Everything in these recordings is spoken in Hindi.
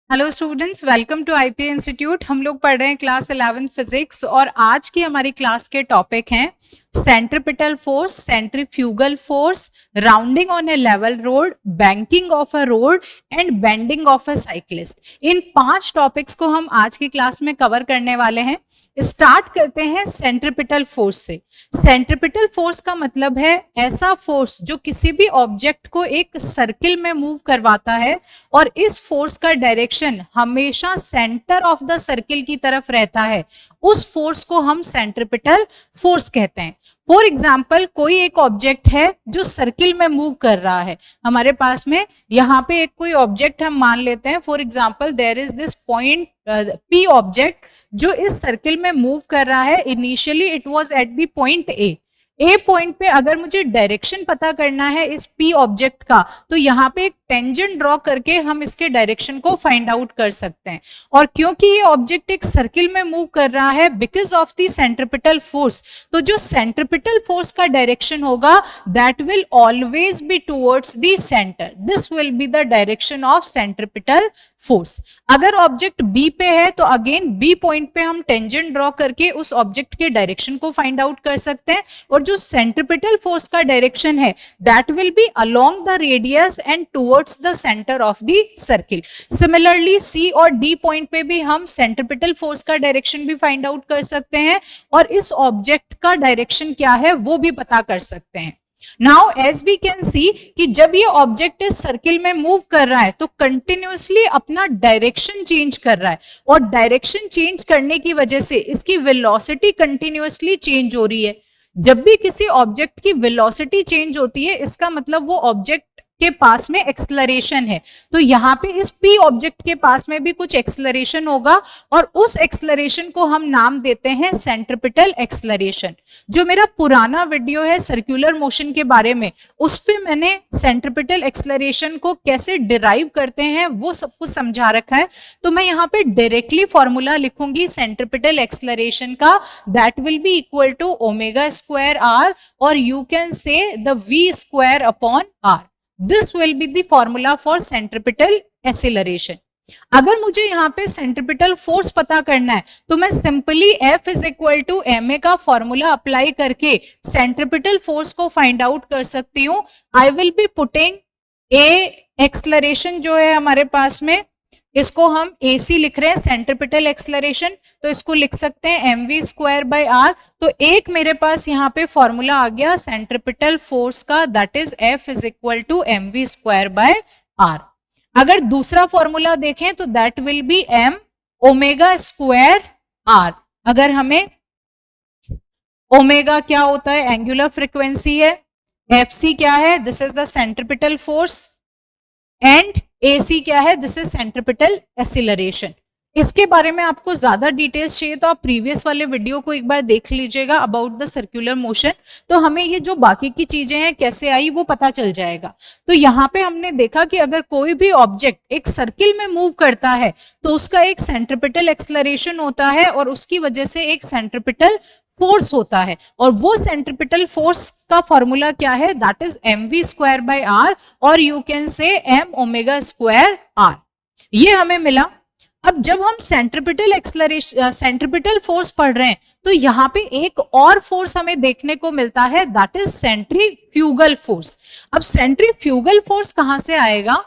Hello students, welcome to IP institute. हम लोग पढ़ रहे हैं क्लास 11 फिजिक्स और आज की हमारी क्लास के टॉपिक हैं centripetal force, centrifugal force, rounding on A level road, banking of a road and bending of a cyclist. In 5 topics को हम आज की क्लास में कवर करने वाले हैं। स्टार्ट करते हैं सेंट्रीपिटल फोर्स से। सेंट्रीपिटल फोर्स का मतलब है ऐसा फोर्स जो किसी भी ऑब्जेक्ट को एक सर्किल में मूव करवाता है और इस फोर्स का डायरेक्शन हमेशा सेंटर ऑफ द सर्किल की तरफ रहता है। उस फोर्स को हम सेंट्रीपिटल फोर्स कहते हैं। फॉर एग्जाम्पल, कोई एक ऑब्जेक्ट है जो सर्किल में मूव कर रहा है। हमारे पास में यहाँ पे एक कोई ऑब्जेक्ट हम मान लेते हैं। For example, there is this point P object जो इस सर्किल में मूव कर रहा है। Initially it was at the point A point पे अगर मुझे डायरेक्शन पता करना है इस P ऑब्जेक्ट का, तो यहाँ पे एक टेंजेंट ड्रॉ करके हम इसके डायरेक्शन को फाइंड आउट कर सकते हैं। और क्योंकि ये ऑब्जेक्ट एक सर्किल में मूव कर रहा है because of the centripetal force, तो जो सेंट्रीपिटल फोर्स का डायरेक्शन होगा that will always be towards the centre. This will be the direction of centripetal force. अगर ऑब्जेक्ट बी पे है तो अगेन बी पॉइंट पे हम टेंजेंट ड्रॉ करके उस ऑब्जेक्ट के डायरेक्शन को फाइंड आउट कर सकते हैं। और जो सेंट्रीपिटल फोर्स का डायरेक्शन है that will be along the radius and towards the centre of the circle. Similarly C और डी पॉइंट पे भी हम सेंट्रीपिटल फोर्स का डायरेक्शन भी फाइंड आउट कर सकते हैं और इस ऑब्जेक्ट का डायरेक्शन क्या है वो भी पता कर सकते हैं। Now as we can see कि जब ये ऑब्जेक्ट इस सर्किल में मूव कर रहा है तो कंटिन्यूअसली अपना डायरेक्शन चेंज कर रहा है और डायरेक्शन चेंज करने की वजह से इसकी वेलोसिटी कंटिन्यूअसली चेंज हो रही है। जब भी किसी ऑब्जेक्ट की वेलोसिटी चेंज होती है इसका मतलब वो ऑब्जेक्ट के पास में एक्सेलरेशन है। तो यहाँ पे इस P ऑब्जेक्ट के पास में भी कुछ एक्सेलरेशन होगा और उस एक्सेलरेशन को हम नाम देते हैं सेंट्रीपिटल एक्सेलरेशन। जो मेरा पुराना वीडियो है सर्कुलर मोशन के बारे में, उस पे मैंने सेंट्रीपिटल एक्सेलरेशन को कैसे डिराइव करते हैं वो सब कुछ समझा रखा है। तो मैं यहाँ पे डायरेक्टली फॉर्मूला लिखूंगी सेंट्रीपिटल एक्सेलरेशन का, that will be equal to omega square R और you can say the v square upon R. This will be the formula for centripetal acceleration. अगर मुझे यहाँ पे सेंट्रीपिटल फोर्स पता करना है तो मैं simply F is equal to ma का फॉर्मूला अप्लाई करके सेंट्रीपिटल फोर्स को फाइंड आउट कर सकती हूँ। I will be putting a acceleration जो है हमारे पास में, इसको हम AC लिख रहे हैं सेंट्रीपिटल एक्सेलरेशन, तो इसको लिख सकते हैं mv स्क्वायर बाय r। तो एक मेरे पास यहाँ पे फॉर्मूला आ गया सेंट्रीपिटल फोर्स का, that is F is equal to mv square by r। अगर दूसरा फॉर्मूला देखें तो that will be m omega square r। अगर हमें ओमेगा क्या होता है, एंगुलर फ्रीक्वेंसी है, fc क्या है, this is the centripetal force, and AC क्या है, दिस इज सेंट्रीपिटल एक्सीलरेशन। इसके बारे में आपको ज्यादा डिटेल्स चाहिए तो आप प्रीवियस वाले वीडियो को एक बार देख लीजिएगा अबाउट द सर्कुलर मोशन, तो हमें ये जो बाकी की चीजें हैं कैसे आई वो पता चल जाएगा। तो यहाँ पे हमने देखा कि अगर कोई भी ऑब्जेक्ट एक सर्किल में मूव करता है तो उसका एक सेंट्रीपिटल एक्सेलरेशन होता है और उसकी वजह से एक सेंट्रीपिटल फोर्स होता है। और वो सेंट्रीपिटल फोर्स का फॉर्मूला क्या है, that is mv square by r और यू कैन से m ओमेगा स्क्वायर r। ये हमें मिला। अब जब हम सेंट्रीपिटल एक्सेलरेशन सेंट्रीपिटल फोर्स पढ़ रहे हैं तो यहाँ पे एक और फोर्स हमें देखने को मिलता है, दैट इज सेंट्रीफ्यूगल फोर्स। अब सेंट्रीफ्यूगल फोर्स कहां से आएगा,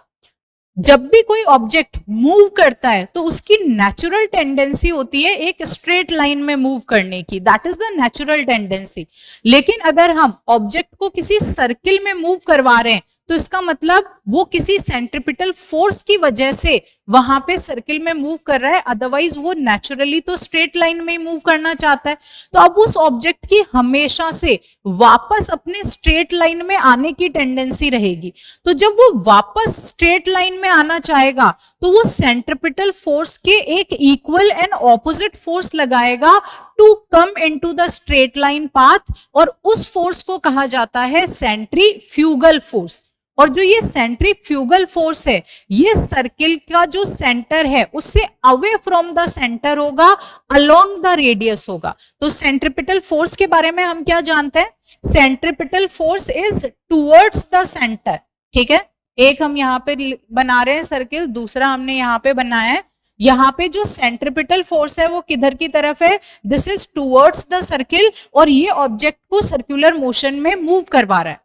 जब भी कोई ऑब्जेक्ट मूव करता है तो उसकी नेचुरल टेंडेंसी होती है एक स्ट्रेट लाइन में मूव करने की, that is the natural tendency. लेकिन अगर हम ऑब्जेक्ट को किसी सर्किल में मूव करवा रहे हैं तो इसका मतलब वो किसी सेंट्रीपिटल फोर्स की वजह से वहां पे सर्किल में मूव कर रहा है, अदरवाइज वो नेचुरली तो स्ट्रेट लाइन में ही मूव करना चाहता है। तो अब उस ऑब्जेक्ट की हमेशा से वापस अपने स्ट्रेट लाइन में आने की टेंडेंसी रहेगी। तो जब वो वापस स्ट्रेट लाइन में आना चाहेगा तो वो सेंट्रीपिटल फोर्स के एक इक्वल एंड ऑपोजिट फोर्स लगाएगा to come into the straight line path, और उस फोर्स को कहा जाता है सेंट्रीफ्यूगल फोर्स। और जो ये सेंट्रीफ्यूगल फोर्स है ये सर्किल का जो सेंटर है उससे अवे फ्रॉम द सेंटर होगा, अलोंग द रेडियस होगा। तो सेंट्रीपिटल फोर्स के बारे में हम क्या जानते हैं, centripetal force is towards the centre, ठीक है। एक हम यहाँ पे बना रहे हैं सर्किल, दूसरा हमने यहाँ पे बनाया है। यहाँ पे जो सेंट्रिपिटल फोर्स है वो किधर की तरफ है, this is towards the circle, और ये ऑब्जेक्ट को सर्कुलर मोशन में मूव करवा रहा है।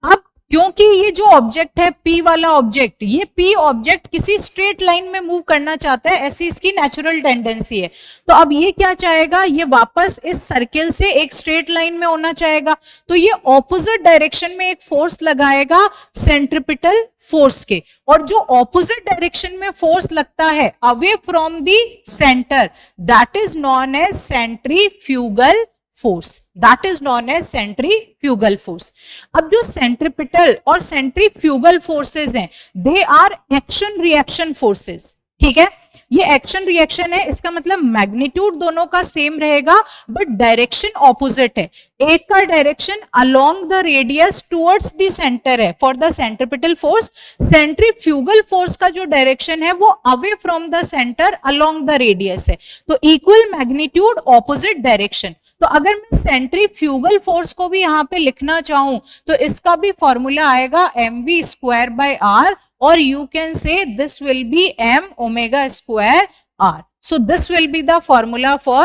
अब क्योंकि ये जो ऑब्जेक्ट है P वाला ऑब्जेक्ट, ये P ऑब्जेक्ट किसी स्ट्रेट लाइन में मूव करना चाहता है, ऐसी इसकी नेचुरल टेंडेंसी है। तो अब ये क्या चाहेगा, ये वापस इस सर्किल से एक स्ट्रेट लाइन में होना चाहेगा, तो ये ऑपोजिट डायरेक्शन में एक फोर्स लगाएगा सेंट्रिपिटल फोर्स के, और जो ऑपोजिट डायरेक्शन में फोर्स लगता है away from the centre, that is known as centrifugal force, that is known as centrifugal force. अब जो सेंट्रिपिटल और सेंट्रीफ्यूगल फोर्सेस हैं, they are action reaction forces, ठीक है। ये एक्शन रिएक्शन है, इसका मतलब मैग्नीट्यूड दोनों का सेम रहेगा बट डायरेक्शन ऑपोजिट है। एक का direction along the radius towards the centre है for the centripetal force, centrifugal force का जो डायरेक्शन है वो away from the centre along the radius है। तो इक्वल मैग्नीट्यूड ऑपोजिट डायरेक्शन। तो अगर मैं सेंट्रीफ्यूगल फोर्स को भी यहाँ पे लिखना चाहूं तो इसका भी फॉर्मूला आएगा mv²/r, or you can say this will be m omega square r. So this will be the formula for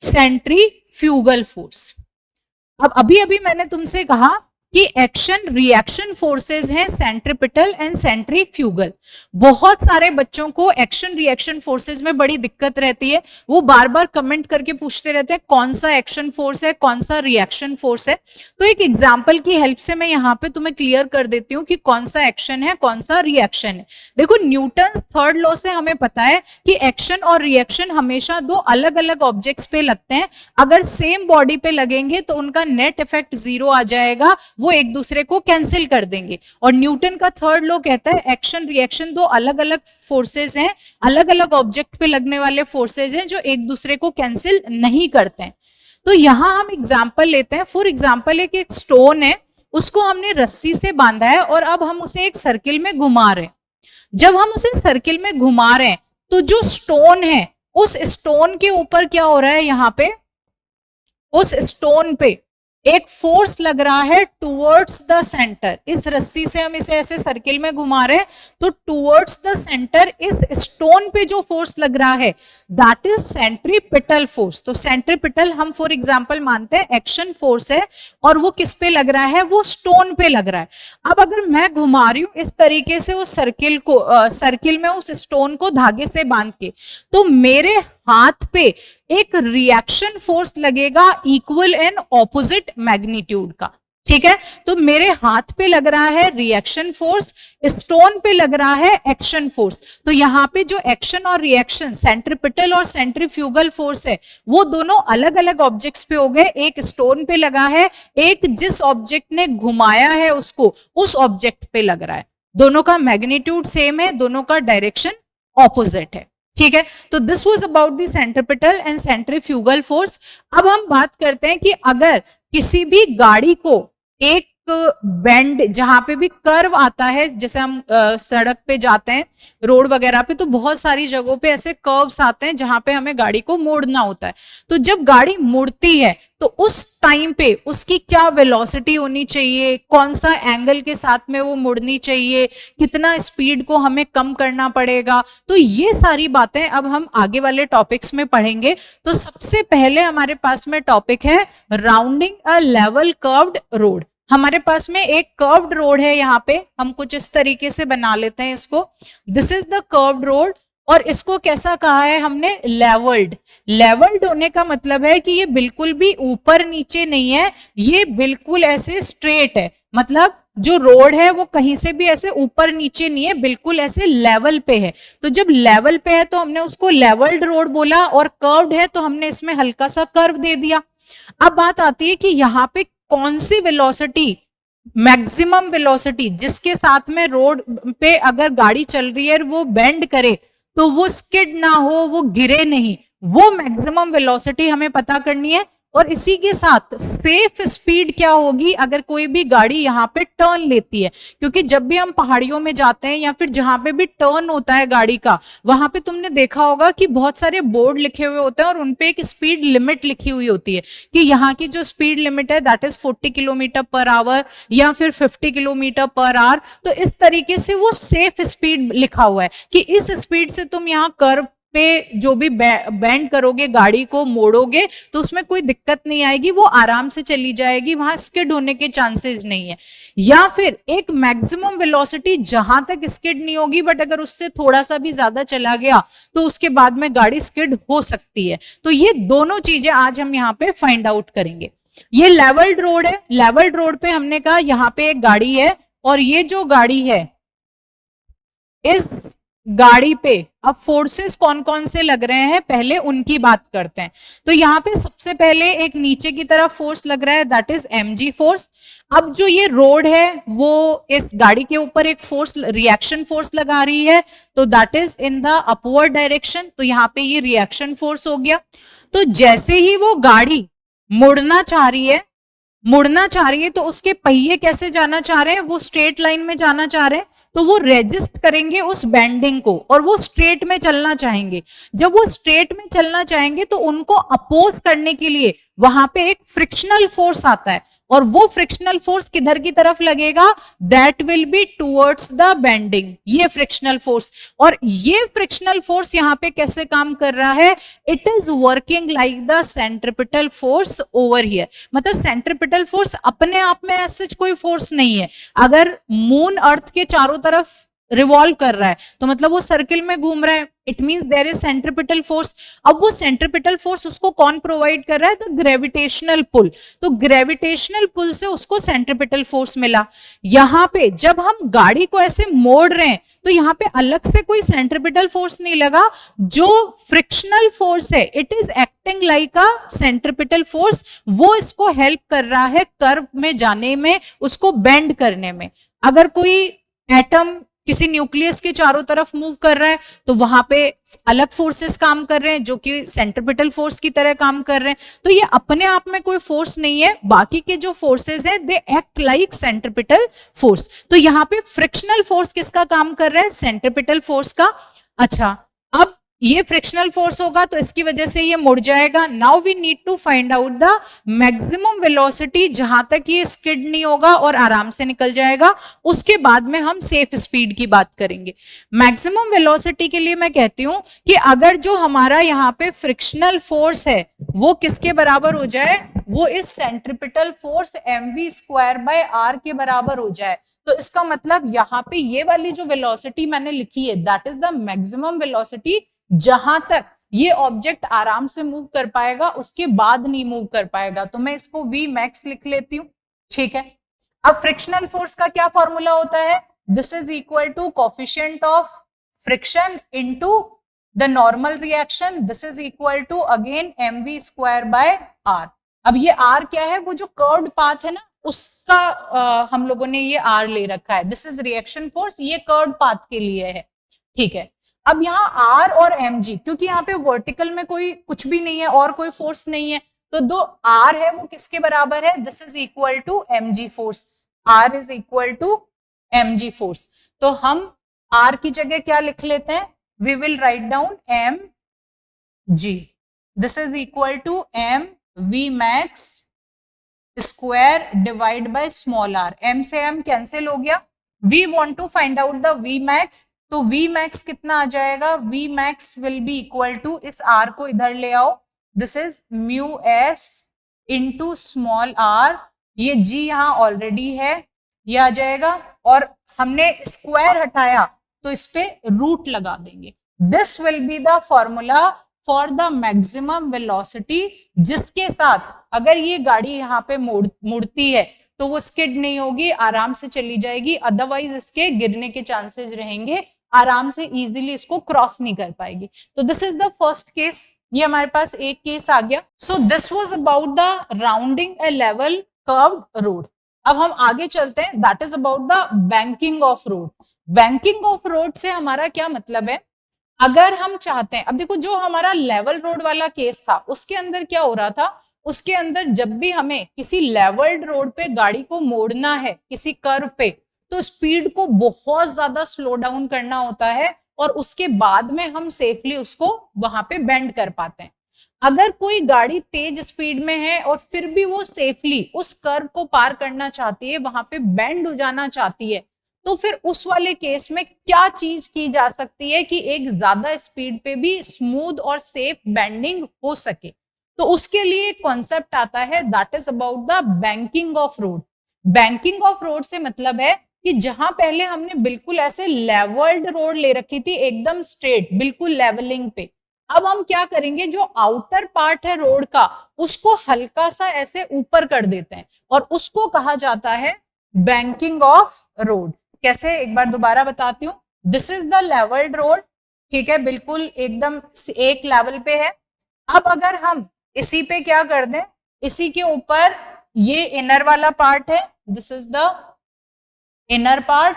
centrifugal force. अब अभी मैंने तुमसे कहा कि एक्शन रिएक्शन फोर्सेस हैं सेंट्रिपिटल एंड सेंट्रीफ्यूगल। बहुत सारे बच्चों को एक्शन रिएक्शन फोर्सेस में बड़ी दिक्कत रहती है, वो बार बार कमेंट करके पूछते रहते हैं कौन सा एक्शन फोर्स है, कौन सा रिएक्शन फोर्स है। तो एक एग्जांपल की हेल्प से मैं यहाँ पे तुम्हें क्लियर कर देती हूँ कि कौन सा एक्शन है, कौन सा रिएक्शन है। देखो, न्यूटन थर्ड लॉ से हमें पता है कि एक्शन और रिएक्शन हमेशा दो अलग अलग ऑब्जेक्ट्स पे लगते हैं। अगर सेम बॉडी पे लगेंगे तो उनका नेट इफेक्ट 0 आ जाएगा, वो एक दूसरे को कैंसिल कर देंगे। और न्यूटन का थर्ड लॉ कहता है एक्शन रिएक्शन दो अलग अलग फोर्सेस हैं, अलग अलग ऑब्जेक्ट पे लगने वाले फोर्सेस हैं जो एक दूसरे को कैंसिल नहीं करते हैं। तो यहां हम एग्जांपल लेते हैं। फॉर एग्जांपल एक स्टोन है, उसको हमने रस्सी से बांधा है और अब हम उसे एक सर्किल में घुमा रहे हैं। जब हम उसे सर्किल में घुमा रहे हैं तो जो स्टोन है उस स्टोन के ऊपर क्या हो रहा है, यहाँ पे उस स्टोन पे एक फोर्स लग रहा है टुवर्ड्स द सेंटर। इस रस्सी से हम इसे ऐसे सर्किल में घुमा रहे हैं तो टुवर्ड्स द सेंटर इस स्टोन पे जो फोर्स लग रहा है दैट इज सेंट्रीपिटल फोर्स। तो सेंट्रीपिटल हम फॉर एग्जांपल मानते हैं एक्शन फोर्स है और वो किस पे लग रहा है, वो स्टोन पे लग रहा है। अब अगर मैं घुमा रही हूं इस तरीके से उस सर्किल को, सर्किल में उस स्टोन को धागे से बांध के, तो मेरे हाथ पे एक रिएक्शन फोर्स लगेगा इक्वल एंड ऑपोजिट मैग्नीट्यूड का, ठीक है। तो मेरे हाथ पे लग रहा है रिएक्शन फोर्स, स्टोन पे लग रहा है एक्शन फोर्स। तो यहाँ पे जो एक्शन और रिएक्शन, सेंट्रिपिटल और सेंट्रीफ्यूगल फोर्स है, वो दोनों अलग अलग ऑब्जेक्ट्स पे हो गए। एक स्टोन पे लगा है, एक जिस ऑब्जेक्ट ने घुमाया है उसको उस ऑब्जेक्ट पे लग रहा है। दोनों का मैग्नीट्यूड सेम है, दोनों का डायरेक्शन ऑपोजिट है, ठीक है। तो this was about the centripetal and centrifugal force. अब हम बात करते हैं कि अगर किसी भी गाड़ी को एक बेंड, जहां पे भी कर्व आता है, जैसे हम सड़क पे जाते हैं रोड वगैरह पे, तो बहुत सारी जगहों पे ऐसे कर्व्स आते हैं जहां पे हमें गाड़ी को मोड़ना होता है। तो जब गाड़ी मुड़ती है तो उस टाइम पे उसकी क्या वेलोसिटी होनी चाहिए, कौन सा एंगल के साथ में वो मुड़नी चाहिए, कितना स्पीड को हमें कम करना पड़ेगा, तो ये सारी बातें अब हम आगे वाले टॉपिक्स में पढ़ेंगे। तो सबसे पहले हमारे पास में टॉपिक है rounding a level curved road. हमारे पास में एक कर्व्ड रोड है, यहाँ पे हम कुछ इस तरीके से बना लेते हैं इसको। This is the curved road, और इसको कैसा कहा है हमने, लेवल्ड। लेवल्ड होने का मतलब है कि ये बिल्कुल भी ऊपर नीचे नहीं है, ये बिल्कुल ऐसे स्ट्रेट है। मतलब जो रोड है वो कहीं से भी ऐसे ऊपर नीचे नहीं है, बिल्कुल ऐसे लेवल पे है। तो जब लेवल पे है तो हमने उसको लेवल्ड रोड बोला, और कर्व्ड है तो हमने इसमें हल्का सा कर्व दे दिया। अब बात आती है कि यहाँ पे कौन सी वेलोसिटी, मैक्सिमम वेलोसिटी जिसके साथ में रोड पे अगर गाड़ी चल रही है वो बेंड करे तो वो स्किड ना हो, वो गिरे नहीं, वो मैक्सिमम वेलोसिटी हमें पता करनी है। और इसी के साथ सेफ स्पीड क्या होगी अगर कोई भी गाड़ी यहाँ पे टर्न लेती है, क्योंकि जब भी हम पहाड़ियों में जाते हैं या फिर जहां पे भी टर्न होता है गाड़ी का, वहां पे तुमने देखा होगा कि बहुत सारे बोर्ड लिखे हुए होते हैं और उनपे एक स्पीड लिमिट लिखी हुई होती है कि यहाँ की जो स्पीड लिमिट है that is 40 kilometre per hour या फिर 50 किलोमीटर पर आवर। तो इस तरीके से वो सेफ स्पीड लिखा हुआ है कि इस स्पीड से तुम यहाँ कर्व पे जो भी बैंड करोगे, गाड़ी को मोड़ोगे, तो उसमें कोई दिक्कत नहीं आएगी, वो आराम से चली जाएगी, वहां स्किड होने के चांसेस नहीं है। या फिर एक मैक्सिमम वेलोसिटी जहां तक स्किड नहीं होगी, बट अगर उससे थोड़ा सा भी ज्यादा चला गया तो उसके बाद में गाड़ी स्किड हो सकती है। तो ये दोनों चीजें आज हम यहाँ पे फाइंड आउट करेंगे। ये लेवल्ड रोड है, लेवल्ड रोड पे हमने कहा यहाँ पे एक गाड़ी है और ये जो गाड़ी है, इस गाड़ी पे अब फोर्सेस कौन कौन से लग रहे हैं पहले उनकी बात करते हैं। तो यहाँ पे सबसे पहले एक नीचे की तरफ फोर्स लग रहा है, दैट इज mg फोर्स। अब जो ये रोड है वो इस गाड़ी के ऊपर एक फोर्स, रिएक्शन फोर्स लगा रही है, तो that is in the upward direction. तो यहाँ पे ये रिएक्शन फोर्स हो गया। तो जैसे ही वो गाड़ी मुड़ना चाह रही है तो उसके पहिए कैसे जाना चाह रहे हैं, वो स्ट्रेट लाइन में जाना चाह रहे हैं, तो वो रेजिस्ट करेंगे उस बेंडिंग को और वो स्ट्रेट में चलना चाहेंगे। जब वो स्ट्रेट में चलना चाहेंगे तो उनको अपोज करने के लिए वहां पे एक फ्रिक्शनल फोर्स आता है और वो फ्रिक्शनल फोर्स किधर की तरफ लगेगा, that will be towards the bending, ये फ्रिक्शनल फोर्स। और ये फ्रिक्शनल फोर्स यहाँ पे कैसे काम कर रहा है, it is working like the centripetal force over here. मतलब सेंट्रिपिटल फोर्स अपने आप में ऐसे कोई फोर्स नहीं है। अगर मून अर्थ के चारों तरफ रिवॉल्व कर रहा है तो मतलब वो सर्किल में घूम रहा है, it means there is centripetal force. अब वो सेंट्रिपिटल फोर्स उसको कौन प्रोवाइड कर रहा है, द ग्रेविटेशनल पुल। तो ग्रेविटेशनल पुल से उसको सेंट्रिपिटल फोर्स मिला। यहाँ पे जब हम गाड़ी को ऐसे मोड़ रहे हैं तो यहाँ पे अलग से कोई सेंट्रिपिटल फोर्स नहीं लगा, जो फ्रिक्शनल फोर्स है it is acting like a centripetal force, वो इसको हेल्प कर रहा है कर्व में जाने में, उसको बेंड करने में। अगर कोई एटम किसी न्यूक्लियस के चारों तरफ मूव कर रहा है तो वहां पे अलग फोर्सेस काम कर रहे हैं जो कि सेंट्रिपिटल फोर्स की तरह काम कर रहे हैं। तो ये अपने आप में कोई फोर्स नहीं है, बाकी के जो फोर्सेस हैं they act like centripetal force. तो यहाँ पे फ्रिक्शनल फोर्स किसका काम कर रहा है, सेंट्रिपिटल फोर्स का। अच्छा, अब ये फ्रिक्शनल फोर्स होगा तो इसकी वजह से ये मुड़ जाएगा। Now we need to find out the maximum velocity जहां तक ये स्किड नहीं होगा और आराम से निकल जाएगा। उसके बाद में हम सेफ स्पीड की बात करेंगे। मैक्सिमम वेलोसिटी के लिए मैं कहती हूं कि अगर जो हमारा यहाँ पे फ्रिक्शनल फोर्स है वो किसके बराबर हो जाए, वो इस centripetal force mv square by r के बराबर हो जाए, तो इसका मतलब यहाँ पे ये वाली जो वेलोसिटी मैंने लिखी है that is the maximum velocity जहां तक ये ऑब्जेक्ट आराम से मूव कर पाएगा, उसके बाद नहीं मूव कर पाएगा। तो मैं इसको v मैक्स लिख लेती हूँ, ठीक है। अब फ्रिक्शनल फोर्स का क्या फॉर्मूला होता है, this is equal to coefficient of friction into the normal reaction, this is equal to again mv square by r। अब ये r क्या है, वो जो कर्व्ड पाथ है ना उसका हम लोगों ने ये r ले रखा है। दिस इज रिएक्शन फोर्स, ये कर्व्ड पाथ के लिए है, ठीक है। अब यहाँ r और mg, क्योंकि यहाँ पे वर्टिकल में कोई कुछ भी नहीं है और कोई फोर्स नहीं है, तो दो r है वो किसके बराबर है, this is equal to mg force, r is equal to mg force. तो हम r की जगह क्या लिख लेते हैं, we will write down mg, this is equal to m v max square divide by small r, m से m कैंसिल हो गया। we want to find out the v max, तो v max कितना आ जाएगा, v max will be equal to, इस r को इधर ले आओ, this is mu s into small r, ये g यहाँ ऑलरेडी है, ये आ जाएगा, और हमने स्क्वायर हटाया तो इस पे रूट लगा देंगे। This will be the formula for the maximum velocity, जिसके साथ अगर ये गाड़ी यहाँ पे मुड़ती है तो वो स्किड नहीं होगी, आराम से चली जाएगी, अदरवाइज इसके गिरने के चांसेस रहेंगे, आराम से इजीली इसको क्रॉस नहीं कर पाएगी। तो this is the first case, ये हमारे पास एक केस आ गया। So this was about the rounding A level curved road. अब हम आगे चलते हैं, that is about the banking of road. Banking of road से हमारा क्या मतलब है, अगर हम चाहते हैं, अब देखो जो हमारा लेवल रोड वाला केस था उसके अंदर क्या हो रहा था, उसके अंदर जब भी हमें किसी लेवल्ड रोड पे गाड़ी को मोड़ना है किसी कर्व पे, तो स्पीड को बहुत ज्यादा स्लो डाउन करना होता है और उसके बाद में हम सेफली उसको वहां पे बेंड कर पाते हैं। अगर कोई गाड़ी तेज स्पीड में है और फिर भी वो सेफली उस कर्व को पार करना चाहती है, वहां पे बेंड हो जाना चाहती है, तो फिर उस वाले केस में क्या चीज की जा सकती है कि एक ज्यादा स्पीड पे भी स्मूथ और सेफ बेंडिंग हो सके। तो उसके लिए एक कॉन्सेप्ट आता है, that is about the banking of road. Banking of road से मतलब है कि जहां पहले हमने बिल्कुल ऐसे लेवल्ड रोड ले रखी थी, एकदम स्ट्रेट बिल्कुल लेवलिंग पे, अब हम क्या करेंगे, जो आउटर पार्ट है रोड का उसको हल्का सा ऐसे ऊपर कर देते हैं और उसको कहा जाता है बैंकिंग ऑफ रोड। कैसे, एक बार दोबारा बताती हूँ। This is the levelled road, ठीक है, बिल्कुल एकदम एक लेवल पे है। अब अगर हम इसी पे क्या कर दें, इसी के ऊपर ये इनर वाला पार्ट है, this is the inner part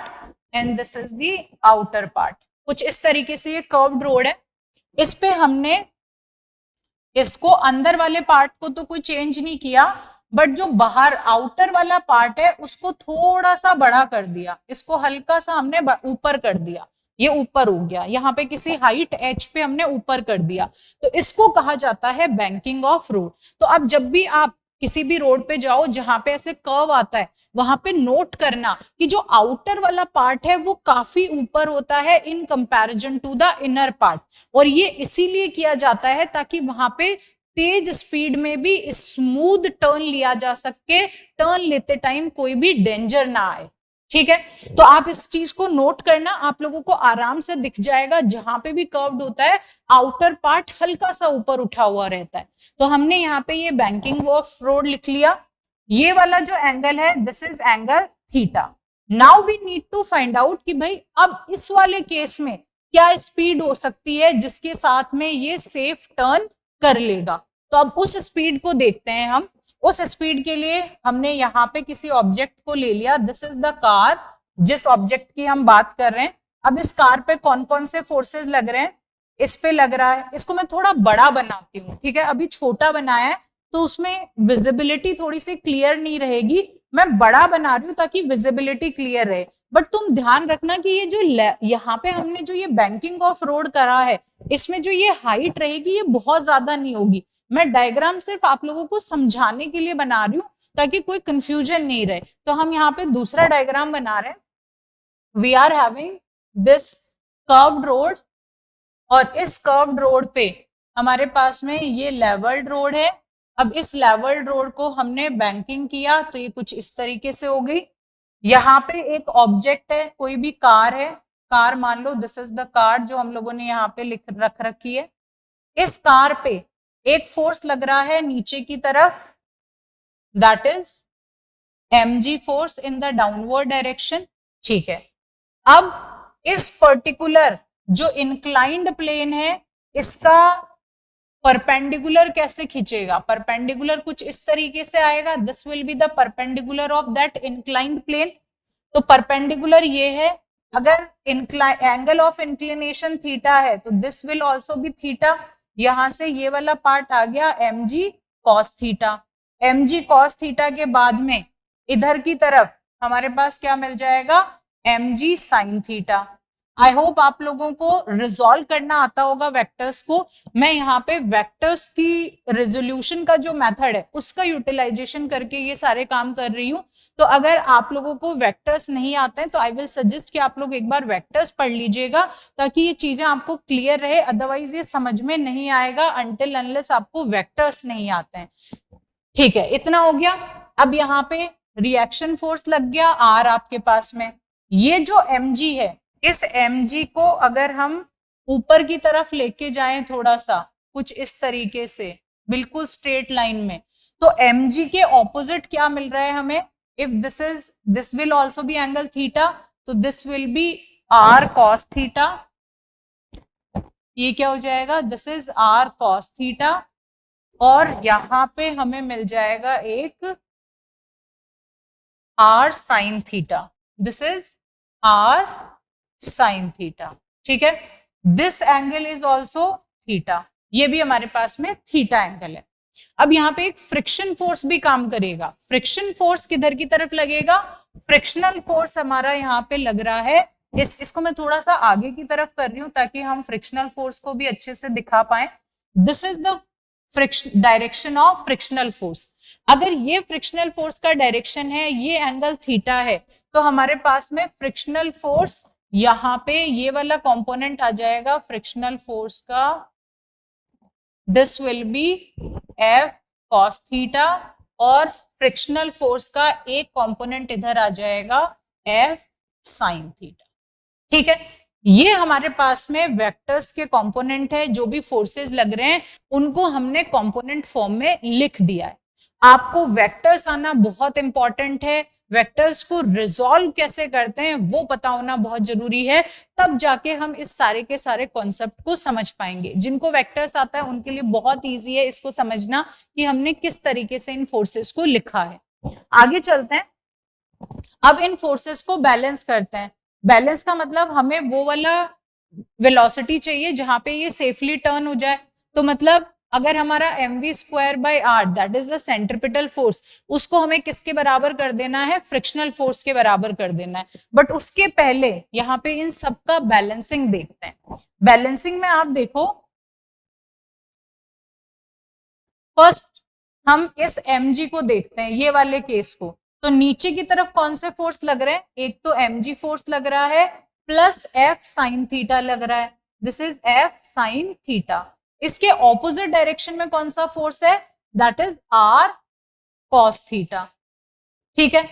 and this is the outer part. कुछ इस तरीके से ये कर्व्ड रोड है। इस पे हमने इसको अंदर वाले पार्ट को तो कोई चेंज नहीं किया, बट जो बाहर आउटर वाला पार्ट है उसको थोड़ा सा बड़ा कर दिया, इसको हल्का सा हमने ऊपर कर दिया, ये ऊपर हो गया, यहाँ पे किसी हाइट एच पे हमने ऊपर कर दिया, तो इसको कहा जाता है बैंकिंग ऑफ रोड। तो अब जब भी आप किसी भी रोड पे जाओ जहां पे ऐसे कर्व आता है, वहां पे नोट करना कि जो आउटर वाला पार्ट है वो काफी ऊपर होता है in comparison to the inner part, और ये इसीलिए किया जाता है ताकि वहां पे तेज स्पीड में भी स्मूथ टर्न लिया जा सके, टर्न लेते टाइम कोई भी डेंजर ना आए। ठीक है, तो आप इस चीज को नोट करना, आप लोगों को आराम से दिख जाएगा, जहां पे भी कर्व्ड होता है आउटर पार्ट हल्का सा ऊपर उठा हुआ रहता है। तो हमने यहाँ पे ये बैंकिंग ऑफ रोड लिख लिया। ये वाला जो एंगल है this is angle theta. Now we need to find out कि भाई अब इस वाले केस में क्या स्पीड हो सकती है जिसके साथ में ये सेफ टर्न कर लेगा। तो अब उस स्पीड को देखते हैं हम। उस स्पीड के लिए हमने यहाँ पे किसी ऑब्जेक्ट को ले लिया, दिस इज द कार, जिस ऑब्जेक्ट की हम बात कर रहे हैं। अब इस कार पे कौन कौन से फोर्सेस लग रहे हैं, इस पे लग रहा है, इसको मैं थोड़ा बड़ा बनाती हूँ, ठीक है, अभी छोटा बनाया है तो उसमें विजिबिलिटी थोड़ी सी क्लियर नहीं रहेगी, मैं बड़ा बना रही हूँ ताकि विजिबिलिटी क्लियर रहे। बट तुम ध्यान रखना कि ये जो यहाँ पे हमने जो ये बैंकिंग ऑफ रोड करा है, इसमें जो ये हाइट रहेगी ये बहुत ज्यादा नहीं होगी। मैं डायग्राम सिर्फ आप लोगों को समझाने के लिए बना रही हूँ ताकि कोई कंफ्यूजन नहीं रहे। तो हम यहाँ पे दूसरा डायग्राम बना रहे हैं। We are having this curved road, और इस कर्व्ड रोड पे हमारे पास में ये लेवल्ड रोड है। अब इस लेवल्ड रोड को हमने बैंकिंग किया तो ये कुछ इस तरीके से हो गई। यहाँ पे एक ऑब्जेक्ट है, कोई भी कार है, कार मान लो, दिस इज द कार जो हम लोगों ने यहाँ पे लिख रख रखी है। इस कार पे एक फोर्स लग रहा है नीचे की तरफ, that is mg force in the downward direction. ठीक है, अब इस पर्टिकुलर जो इंक्लाइंड प्लेन है इसका परपेंडिकुलर कैसे खींचेगा, परपेंडिकुलर कुछ इस तरीके से आएगा, this will be the perpendicular of that inclined plane. तो परपेंडिकुलर ये है, अगर एंगल ऑफ इंक्लिनेशन थीटा है तो this will also be theta. यहां से ये वाला पार्ट आ गया mg cos theta. mg cos theta के बाद में इधर की तरफ हमारे पास क्या मिल जाएगा, mg sin theta. I hope आप लोगों को रिजॉल्व करना आता होगा वेक्टर्स को। मैं यहाँ पे वेक्टर्स की रेजोल्यूशन का जो मेथड है उसका यूटिलाइजेशन करके ये सारे काम कर रही हूँ। तो अगर आप लोगों को वेक्टर्स नहीं आते हैं तो आई विल सजेस्ट कि आप लोग एक बार वेक्टर्स पढ़ लीजिएगा ताकि ये चीजें आपको क्लियर रहे, अदरवाइज ये समझ में नहीं आएगा अनटिल अनलेस आपको वेक्टर्स नहीं आते हैं। ठीक है, इतना हो गया। अब यहाँ पे रिएक्शन फोर्स लग गया आर आपके पास में। ये जो mg है, इस mg को अगर हम ऊपर की तरफ लेके जाएं थोड़ा सा कुछ इस तरीके से बिल्कुल स्ट्रेट लाइन में, तो mg के ऑपोजिट क्या मिल रहा है हमें, if this will also be angle theta, तो this will be r cos theta. ये क्या हो जाएगा, this is r cos theta, और यहां पे हमें मिल जाएगा एक r sin theta, this is r sin theta. ठीक है, this angle is also theta, ये भी हमारे पास में थीटा एंगल है। अब यहाँ पे एक फ्रिक्शन फोर्स भी काम करेगा। फ्रिक्शन फोर्स किधर की तरफ लगेगा? फ्रिक्शनल फोर्स हमारा यहाँ पे लग रहा है इसको मैं थोड़ा सा आगे की तरफ कर रही हूँ ताकि हम फ्रिक्शनल फोर्स को भी अच्छे से दिखा पाए। This is the friction direction of frictional force. अगर ये फ्रिक्शनल फोर्स का डायरेक्शन है, ये एंगल थीटा है, तो हमारे पास में फ्रिक्शनल फोर्स यहाँ पे ये वाला कंपोनेंट आ जाएगा फ्रिक्शनल फोर्स का, this will B F cos theta, और फ्रिक्शनल फोर्स का एक कंपोनेंट इधर आ जाएगा F sin थीटा। ठीक है, ये हमारे पास में वेक्टर्स के कंपोनेंट है। जो भी फोर्सेस लग रहे हैं उनको हमने कंपोनेंट फॉर्म में लिख दिया है। आपको वेक्टर्स आना बहुत इंपॉर्टेंट है। वेक्टर्स को रिजॉल्व कैसे करते हैं वो पता होना बहुत जरूरी है, तब जाके हम इस सारे के सारे कॉन्सेप्ट को समझ पाएंगे। जिनको वेक्टर्स आता है उनके लिए बहुत इजी है इसको समझना कि हमने किस तरीके से इन फोर्सेस को लिखा है। आगे चलते हैं, अब इन फोर्सेस को बैलेंस करते हैं। बैलेंस का मतलब हमें वो वाला वेलोसिटी चाहिए जहां पे ये सेफली टर्न हो जाए। तो मतलब अगर हमारा mv²/r that is the centripetal force, उसको हमें किसके बराबर कर देना है? फ्रिक्शनल फोर्स के बराबर कर देना है। बट उसके पहले यहाँ पे इन सबका बैलेंसिंग देखते हैं। बैलेंसिंग में आप देखो, फर्स्ट हम इस mg को देखते हैं, ये वाले केस को। तो नीचे की तरफ कौन से फोर्स लग रहे हैं? एक तो mg फोर्स लग रहा है प्लस f sin थीटा लग रहा है, this is f sin theta. इसके ऑपोजिट डायरेक्शन में कौन सा फोर्स है? That is r cos theta. ठीक है,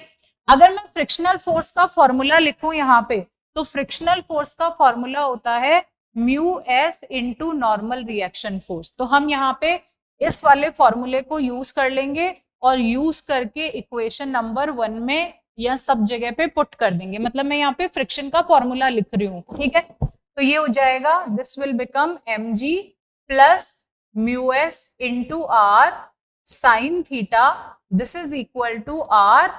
अगर मैं फ्रिक्शनल फोर्स का फॉर्मूला लिखूं यहाँ पे, तो फ्रिक्शनल फोर्स का फॉर्मूला होता है mu S into normal reaction force. तो हम यहाँ पे इस वाले फॉर्मूले को यूज कर लेंगे और यूज करके इक्वेशन नंबर 1 में या सब जगह पे पुट कर देंगे। मतलब मैं यहाँ पे फ्रिक्शन का फॉर्मूला लिख रही हूँ। ठीक है, तो ये हो जाएगा, this will become mg plus mu S into R sine theta, this is equal to R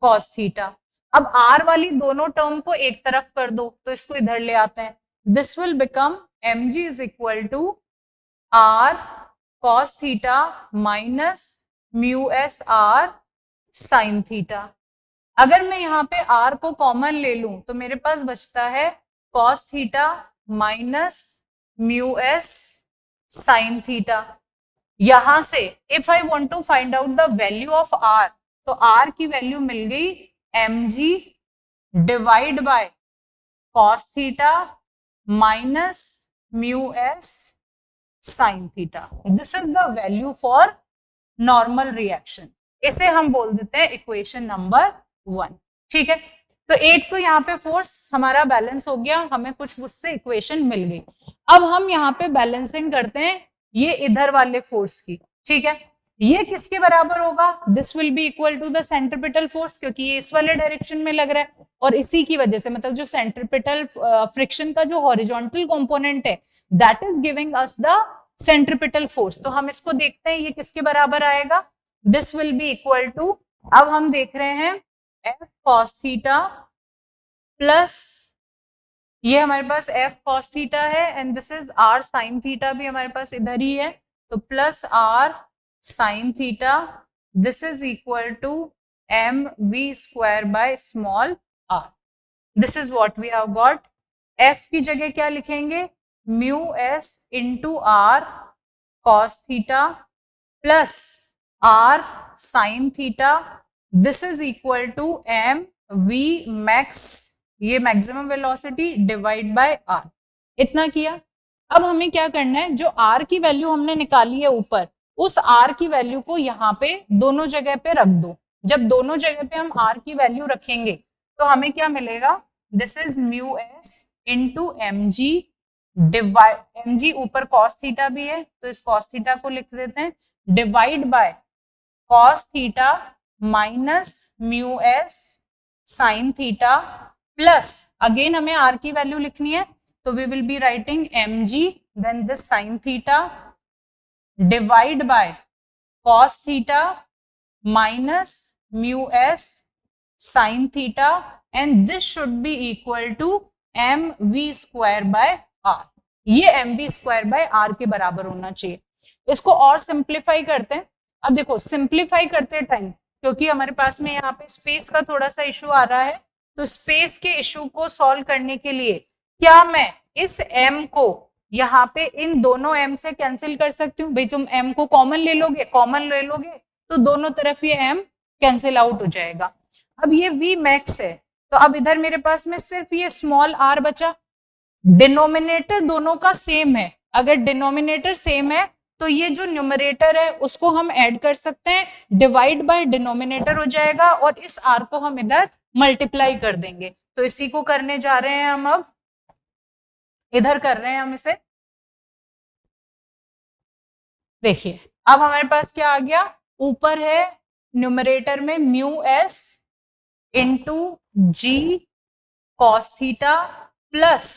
cos theta. अब आर वाली दोनों टर्म को एक तरफ कर दो, तो इसको इधर ले आते हैं। This will become mg is equal to R cos theta minus mu S R sine theta. अगर मैं यहाँ पे r को कॉमन ले लूं तो मेरे पास बचता है cos theta minus mu S sine theta. यहां से if I want to find out the value of r, तो r की वैल्यू मिल गई mg divide by cos theta minus mu S sine theta. This is the value for normal reaction. इसे हम बोल देते हैं इक्वेशन नंबर 1। ठीक है, तो एक तो यहाँ पे फोर्स हमारा बैलेंस हो गया, हमें कुछ उससे इक्वेशन मिल गई। अब हम यहाँ पे बैलेंसिंग करते हैं ये इधर वाले फोर्स की। ठीक है, ये किसके बराबर होगा? This will be equal to the centripetal force, क्योंकि ये इस वाले डायरेक्शन में लग रहा है और इसी की वजह से मतलब जो सेंट्रिपिटल फ्रिक्शन का जो हॉरिजॉन्टल कंपोनेंट है that is giving us the centripetal force. तो हम इसको देखते हैं ये किसके बराबर आएगा। This will be equal to, अब हम देख रहे हैं f cos थीटा प्लस ये हमारे पास f cos थीटा है and this is r sin theta भी हमारे पास इधर ही है, तो plus r sin theta, this is equal to mv²/स्मॉल r। This is what we have got. f की जगह क्या लिखेंगे? Mu s into r cos theta plus r sin theta, this is equal to mv max, ये maximum velocity divide by r। इतना किया। अब हमें क्या करना है, जो r की वैल्यू हमने निकाली है ऊपर, उस r की वैल्यू को यहाँ पे दोनों जगह पे रख दो। जब दोनों जगह पे हम r की वैल्यू रखेंगे तो हमें क्या मिलेगा? This is mu s into mg divide, mg ऊपर cos थीटा भी है तो इस cos थीटा को लिख देते हैं, divide by cos theta minus mu S sine theta plus again हमें r की वैल्यू लिखनी है, तो we will be writing mg then this sine theta divide by cos theta minus mu S sine theta and this should be equal to mv²/r। ये mv²/r के बराबर होना चाहिए। इसको और सिंप्लीफाई करते हैं। अब देखो सिंप्लीफाई करते टाइम, क्योंकि हमारे पास में यहाँ पे स्पेस का थोड़ा सा इशू आ रहा है, तो स्पेस के इशू को सॉल्व करने के लिए क्या मैं इस m को यहाँ पे इन दोनों m से कैंसिल कर सकती हूँ? भाई तुम m को कॉमन ले लोगे तो दोनों तरफ ये m कैंसिल आउट हो जाएगा। अब ये v मैक्स है, तो अब इधर मेरे पास में सिर्फ ये स्मॉल r बचा। डिनोमिनेटर दोनों का सेम है, अगर डिनोमिनेटर सेम है तो ये जो न्यूमरेटर है उसको हम ऐड कर सकते हैं, डिवाइड बाय डिनोमिनेटर हो जाएगा और इस r को हम इधर मल्टीप्लाई कर देंगे। तो इसी को करने जा रहे हैं हम, अब इधर कर रहे हैं हम इसे। देखिए अब हमारे पास क्या आ गया, ऊपर है न्यूमरेटर में mu S into G cos theta plus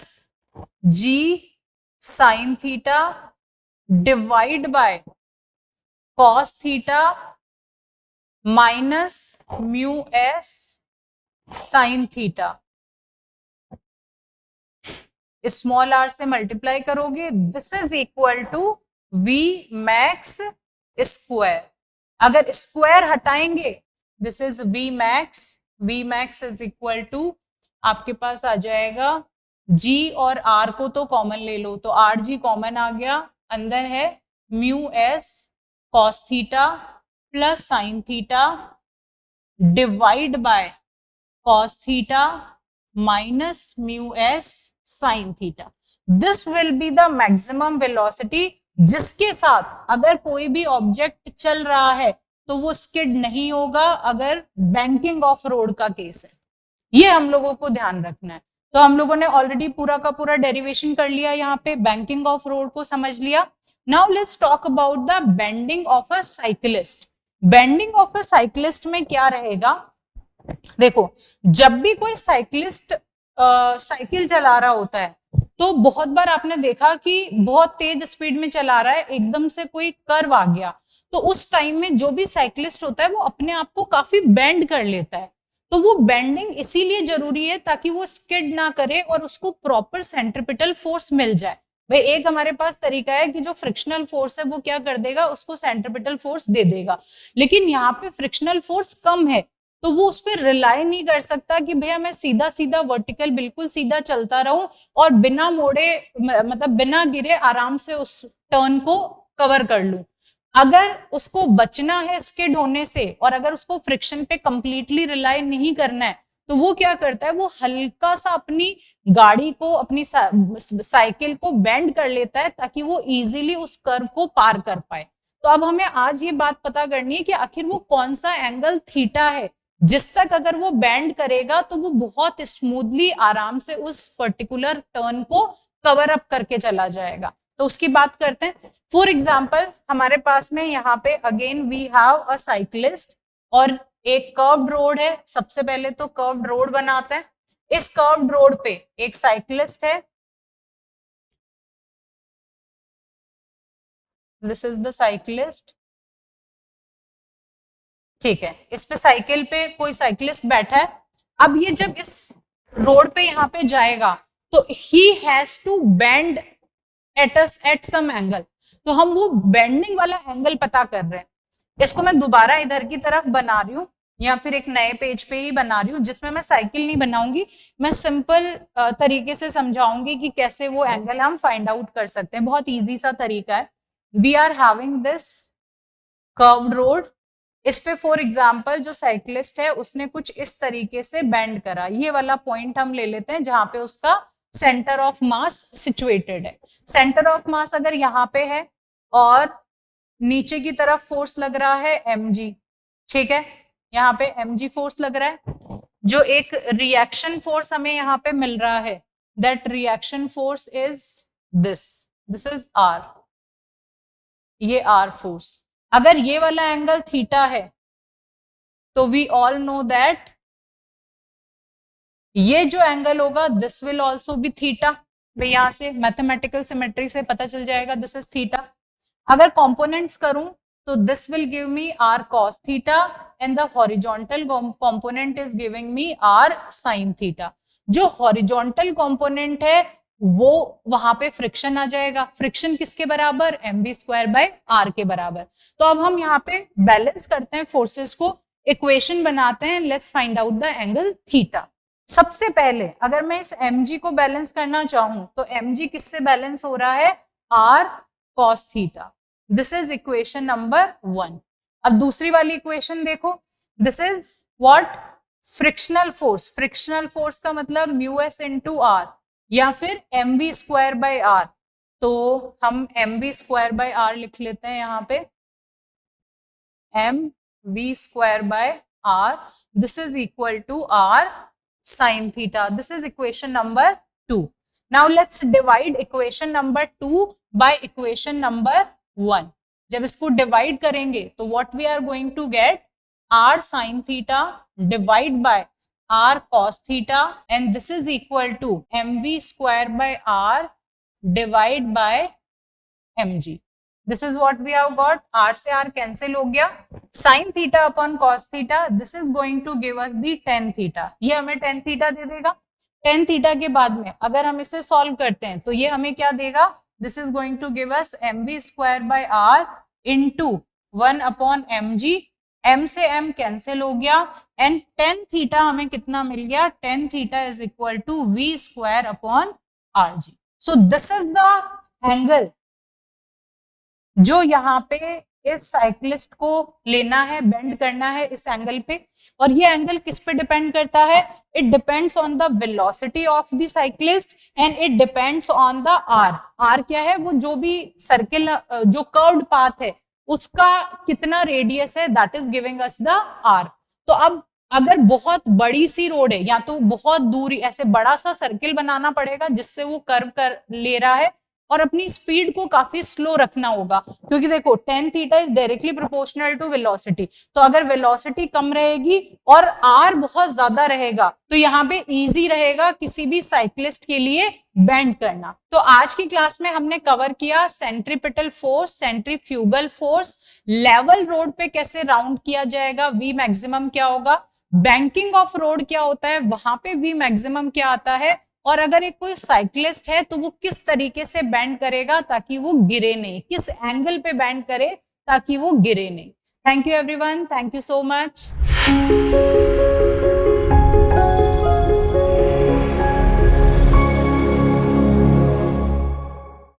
G sine theta divide by cos theta minus mu S sine theta. Small r से मल्टीप्लाई करोगे, this is equal to v max square. अगर स्क्वायर हटाएंगे, this is v max is equal to आपके पास आ जाएगा g और r को तो कॉमन ले लो, तो आर जी कॉमन आ गया, अंदर है mu S cos theta plus sign theta divide by cos theta minus mu S sine theta. This will be the maximum velocity जिसके साथ अगर कोई भी ऑब्जेक्ट चल रहा है तो वो स्किड नहीं होगा, अगर बैंकिंग ऑफ रोड का केस है। ये हम लोगों को ध्यान रखना है। तो हम लोगों ने ऑलरेडी पूरा का पूरा डेरिवेशन कर लिया, यहाँ पे बैंकिंग ऑफ रोड को समझ लिया। Now let's talk about the bending of a cyclist. Bending of a cyclist में क्या रहेगा, देखो जब भी कोई साइकिलिस्ट साइकिल चला रहा होता है तो बहुत बार आपने देखा कि बहुत तेज स्पीड में चला रहा है, एकदम से कोई कर्व आ गया, तो उस टाइम में जो भी साइकिलिस्ट होता है वो अपने आप को काफी बेंड कर लेता है। तो वो बेंडिंग इसीलिए जरूरी है ताकि वो स्किड ना करे और उसको प्रॉपर सेंट्रिपिटल फोर्स मिल जाए। भाई एक हमारे पास तरीका है कि जो फ्रिक्शनल फोर्स है वो क्या कर देगा, उसको सेंट्रिपिटल फोर्स दे देगा, लेकिन यहाँ पे फ्रिक्शनल फोर्स कम है तो वो उस पर रिलाई नहीं कर सकता कि भैया मैं सीधा सीधा वर्टिकल बिल्कुल सीधा चलता रहूं और बिना मोड़े मतलब बिना गिरे आराम से उस टर्न को कवर कर लूं। अगर उसको बचना है स्किड होने से और अगर उसको फ्रिक्शन पे कंप्लीटली रिलाई नहीं करना है तो वो क्या करता है, वो हल्का सा अपनी गाड़ी को अपनी साइकिल को बेंड कर लेता है ताकि वो इजीली उस कर्व को पार कर पाए। तो अब हमें आज ये बात पता करनी है कि आखिर वो कौन सा एंगल थीटा है जिस तक अगर वो बेंड करेगा तो वो बहुत स्मूथली आराम से उस पर्टिकुलर टर्न को कवर अप करके चला जाएगा। तो उसकी बात करते हैं। फॉर एग्जाम्पल हमारे पास में यहाँ पे again we have a cyclist और एक कर्व्ड रोड है। सबसे पहले तो कर्व्ड रोड बनाते हैं। इस कर्व्ड रोड पे एक साइक्लिस्ट है, दिस इज द साइक्लिस्ट, ठीक है। इस पे साइकिल पे कोई साइक्लिस्ट बैठा है। अब ये जब इस रोड पे यहाँ पे जाएगा तो he has to bend at some angle. तो हम वो बेंडिंग वाला एंगल पता कर रहे हैं। इसको मैं दोबारा इधर की तरफ बना रही हूँ या फिर एक नए पेज पे ही बना रही हूँ जिसमें मैं साइकिल नहीं बनाऊंगी, मैं सिंपल तरीके से समझाऊंगी कि कैसे वो एंगल हम फाइंड आउट कर सकते हैं। बहुत इजी सा तरीका है। We are having this curved road, इस पे फॉर एग्जाम्पल जो साइक्लिस्ट है उसने कुछ इस तरीके से बेंड करा। ये वाला पॉइंट हम ले लेते हैं जहां पे उसका सेंटर ऑफ मास सिचुएटेड है। सेंटर ऑफ मास अगर यहाँ पे है और नीचे की तरफ फोर्स लग रहा है mg, ठीक है, यहाँ पे mg फोर्स लग रहा है। जो एक रिएक्शन फोर्स हमें यहाँ पे मिल रहा है, that reaction force is this is r, ये r फोर्स। अगर ये वाला एंगल थीटा है तो वी ऑल नो दैट ये जो एंगल होगा this will also be theta. भाई यहां से मैथमेटिकल सिमेट्री से पता चल जाएगा दिस इज थीटा। अगर कंपोनेंट्स करूं तो this will give me r cos theta and the horizontal component is giving me r sin theta. जो हॉरिजॉन्टल कंपोनेंट है वो वहां पे फ्रिक्शन आ जाएगा। फ्रिक्शन किसके बराबर? mv²/r के बराबर। तो अब हम यहाँ पे बैलेंस करते हैं फोर्सेस को, इक्वेशन बनाते हैं। Let's find out the angle theta. सबसे पहले अगर मैं इस mg को बैलेंस करना चाहूं तो mg किससे बैलेंस हो रहा है? r cos theta. This is equation number 1। अब दूसरी वाली इक्वेशन देखो, this is what? Frictional force. Frictional force का मतलब μs इंटू r या फिर mv²/r। तो हम mv²/r लिख लेते हैं यहाँ पे, mv²/r। This is equal to r sin theta. This is equation number 2। Now let's divide equation number 2 by equation number 1। जब इसको डिवाइड करेंगे तो what we are going to get? r sin theta divide by r cos theta, and this is equal to mv²/r divide by mg. This is what we have got. r से r cancel हो गया, sin theta upon cos theta, this is going to give us the tan theta. ये हमें tan theta दे देगा। tan theta के बाद में अगर हम इसे सॉल्व करते हैं तो ये हमें क्या देगा? This is going to give us mv²/r into 1/mg। m से m कैंसिल हो गया एंड tan थीटा हमें कितना मिल गया? tan theta is equal to v²/rg। So this is the angle जो यहाँ पे इस साइक्लिस्ट को लेना है, बेंड करना है इस एंगल पे। और ये एंगल किस पे डिपेंड करता है? It depends on the velocity of the cyclist and it depends on the r। r क्या है? वो जो भी सर्किल, जो कर्व्ड पाथ है उसका कितना रेडियस है, that is giving us the r। तो अब अगर बहुत बड़ी सी रोड है या तो बहुत दूरी, ऐसे बड़ा सा सर्किल बनाना पड़ेगा जिससे वो कर्व कर ले रहा है और अपनी स्पीड को काफी स्लो रखना होगा, क्योंकि देखो tan theta is directly proportional to velocity. तो अगर वेलोसिटी कम रहेगी और r बहुत ज्यादा रहेगा तो यहाँ पे इजी रहेगा किसी भी साइक्लिस्ट के लिए बेंड करना। तो आज की क्लास में हमने कवर किया centripetal force, centrifugal force, level road पे कैसे राउंड किया जाएगा, वी मैक्सिमम क्या होगा, बैंकिंग ऑफ रोड क्या होता है, वहां पे वी मैक्सिमम क्या आता है, और अगर एक कोई साइक्लिस्ट है तो वो किस तरीके से बेंड करेगा ताकि वो गिरे नहीं, किस एंगल पे बेंड करे ताकि वो गिरे नहीं। Thank you everyone, thank you so much.